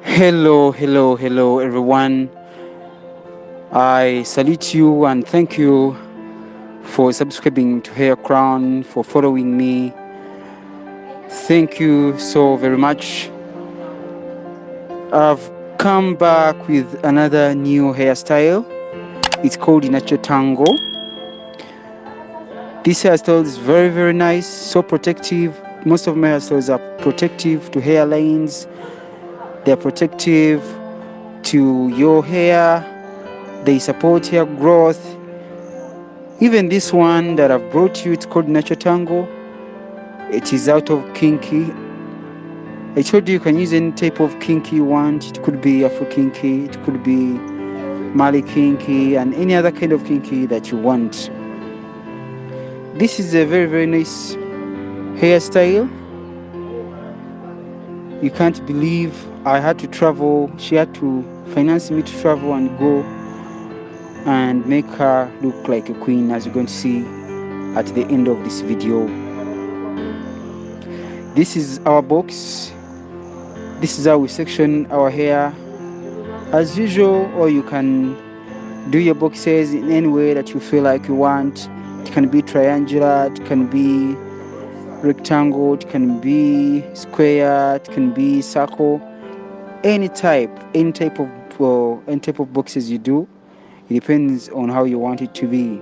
Hello, everyone. I salute you and thank you for subscribing to Hair Crown, for following me. Thank you so very much. I've come back with another new hairstyle. It's called Natural Tangle. This hairstyle is very nice, so protective. Most of my hairstyles are protective to hairlines, they're protective to your hair, they support hair growth. Even this one that I've brought you, it's called Natural Tangle. It is out of kinky. I told you can use any type of kinky you want. It could be Afro kinky, it could be Mali kinky, and any other kind of kinky that you want. This is a very nice hairstyle. You can't believe I had to travel. She had to finance me to travel and go and make her look like a queen, as you're going to see at the end of this video. This is our box. This is how we section our hair as usual, or you can do your boxes in any way that you feel like you want. It can be triangular, it can be rectangle, it can be square, it can be circle, any type of boxes you do. It depends on how you want it to be.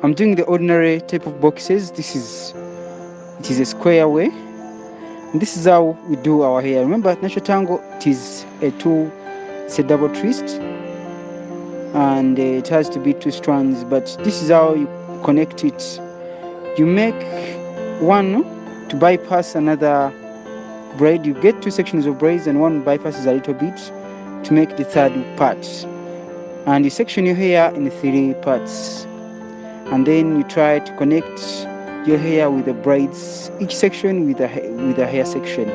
I'm doing the ordinary type of boxes. It is a square way. And this is how we do our hair. Remember, Natural Tangle, it's a double twist, and it has to be 2 strands. But this is how you connect it. You make one to bypass another braid. You get 2 sections of braids, and one bypasses a little bit to make the 3rd part. And you section your hair in 3 parts, and then you try to connect your hair with the braids, each section with a hair section,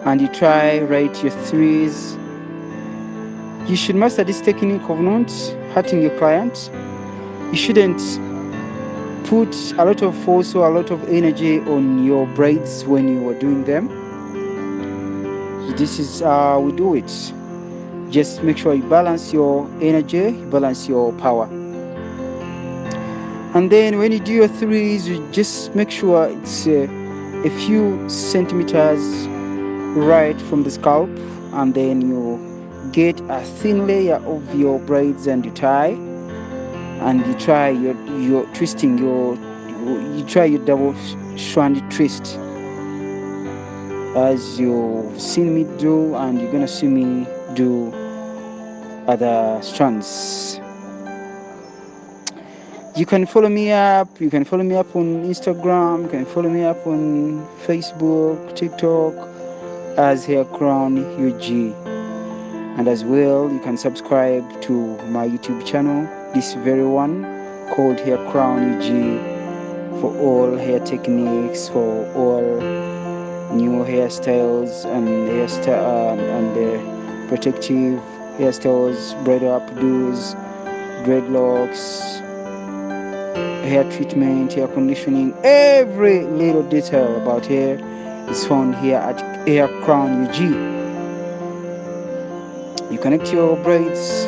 and you try write your 3s. You should master this technique of not hurting your client. You shouldn't put a lot of force or a lot of energy on your braids when you are doing them. This is how we do it. Just make sure you balance your energy, you balance your power. And then when you do your 3s, you just make sure it's a few centimeters right from the scalp, and then you get a thin layer of your braids and you tie, and you try your twisting, you try your double strand twist as you've seen me do, and you're gonna see me do other strands. You can follow me up on Instagram, you can follow me up on Facebook, TikTok as Hair Crown UG. And as well, you can subscribe to my YouTube channel, this very one called Hair Crown UG, for all hair techniques, for all new hairstyles and protective hairstyles, braid updos, dreadlocks, hair treatment, hair conditioning. Every little detail about hair is found here at Hair Crown UG. You connect your braids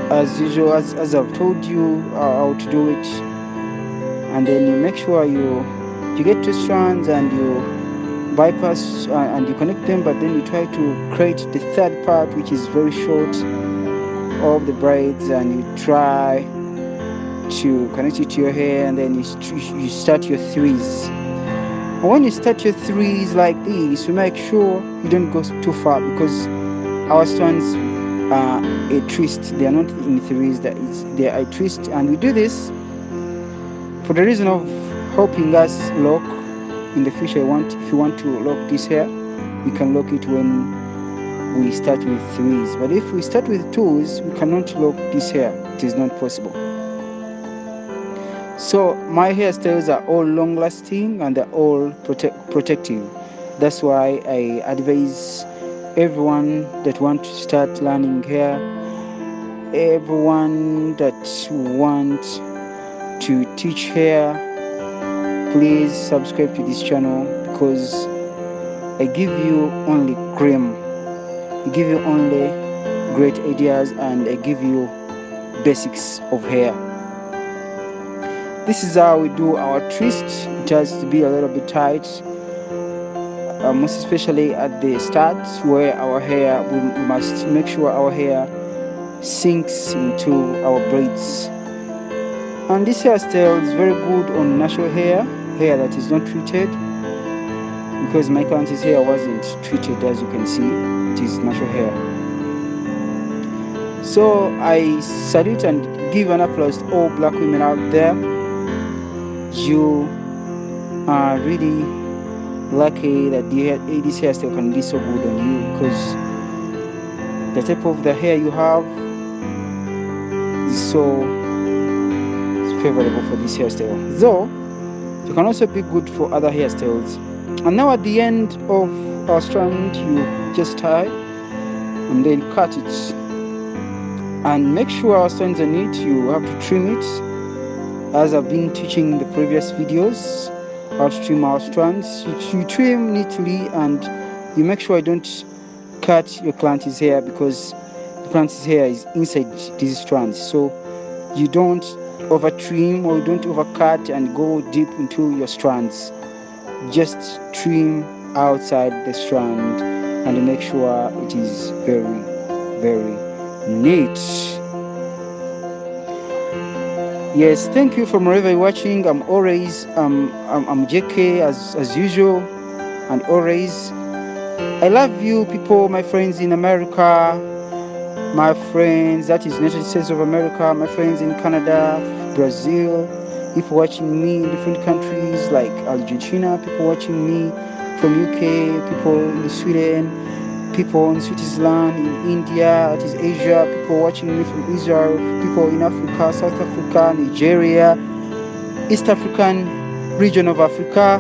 as usual, as I've told you how to do it, and then you make sure you get 2 strands and you bypass and you connect them, but then you try to create the 3rd part, which is very short, of the braids, and you try to connect it to your hair, and then you start your 3s. And when you start your 3s like this, you make sure you don't go too far, because our strands are a twist. They are not in 3s, they are a twist, and we do this for the reason of helping us lock in the future. If you want to lock this hair, we can lock it when we start with 3s. But if we start with 2s, we cannot lock this hair. It is not possible. So my hairstyles are all long lasting and they're all protective. That's why I advise everyone that want to start learning hair, everyone that want to teach hair, please subscribe to this channel, because I give you only cream, I give you only great ideas, and I give you basics of hair. This is how we do our twist. It has to be a little bit tight, most especially at the start, where our hair, we must make sure our hair sinks into our braids. And this hairstyle is very good on natural hair that is not treated, because my client's hair wasn't treated. As you can see, it is natural hair. So I salute and give an applause to all black women out there. You are really lucky that this hairstyle can be so good on you, because the type of the hair you have is so favorable for this hairstyle. Though it can also be good for other hairstyles. And now at the end of our strand, you just tie and then cut it. And make sure our strands are neat. You have to trim it, as I've been teaching in the previous videos how to trim our strands. You trim neatly, and you make sure you don't cut your client's hair, because the client's hair is inside these strands. So you don't over trim or you don't overcut and go deep into your strands. Just trim outside the strand and make sure it is very, very neat. Yes, thank you from wherever you're watching. I'm JK as usual, and always I love you people, my friends in America, my friends that is United States of America, my friends in Canada, Brazil, if watching me in different countries like Argentina, people watching me from UK, people in Sweden, people in Switzerland, in India, that is Asia, people watching me from Israel, people in Africa, South Africa, Nigeria, East African region of Africa,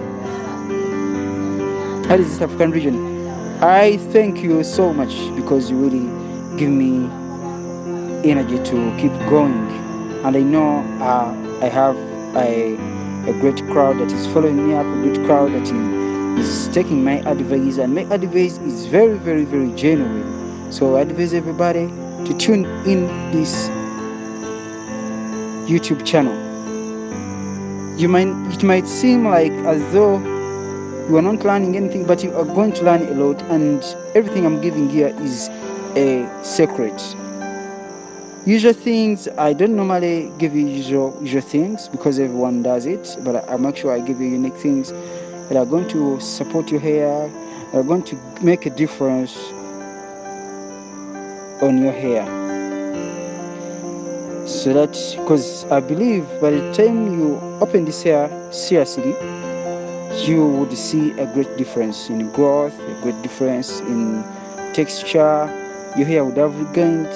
that is East African region. I thank you so much, because you really give me energy to keep going. And I know I have a great crowd that is following me up, a great crowd that is taking my advice, and my advice is very, very, very genuine. So I advise everybody to tune in this YouTube channel. It might seem like as though you are not learning anything, but you are going to learn a lot, and everything I'm giving here is a secret. Usual things, I don't normally give you usual things, because everyone does it, but I make sure I give you unique things that are going to support your hair, are going to make a difference on your hair. So that, because I believe by the time you open this hair seriously, you would see a great difference in growth, a great difference in texture. Your hair would have regained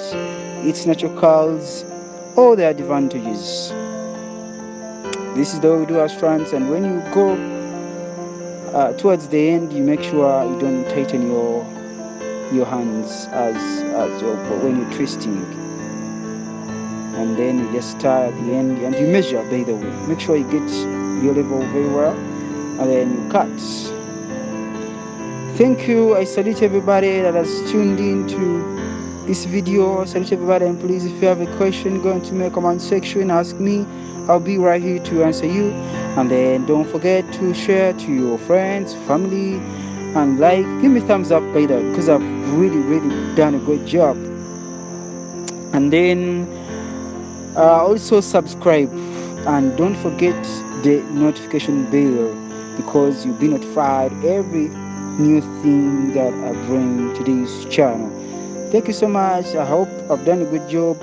its natural curls, all the advantages. This is the way we do our strands, and when you go towards the end, you make sure you don't tighten your hands when you're twisting, and then you just tie at the end, and you measure, by the way, make sure you get your level very well, and then you cut. Thank you. I salute everybody that has tuned in to this video. I salute everybody, and please, if you have a question, go into my comment section, ask me. I'll be right here to answer you. And then don't forget to share to your friends, family, and like, give me thumbs up by that, because I've really done a great job. And then also subscribe, and don't forget the notification bell, because you'll be notified every new thing that I bring to this channel. Thank you so much. I hope I've done a good job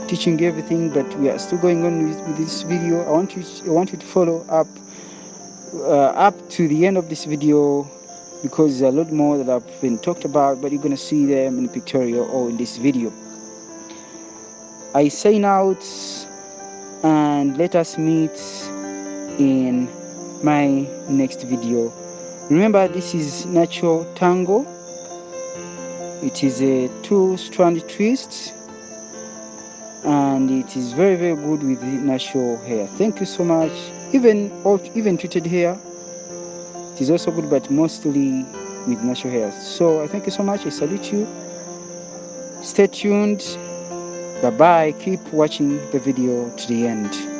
teaching everything, but we are still going on with this video. I want you to follow up to the end of this video, because there's a lot more that I've been talked about, but you're gonna see them in the pictorial or in this video. I sign out, and let us meet in my next video. Remember, this is natural tangle. It is a 2-strand twist, and it is very good with natural hair. Thank you so much. Even treated hair, it is also good, but mostly with natural hair. So I thank you so much. I salute you. Stay tuned. Bye bye. Keep watching the video to the end.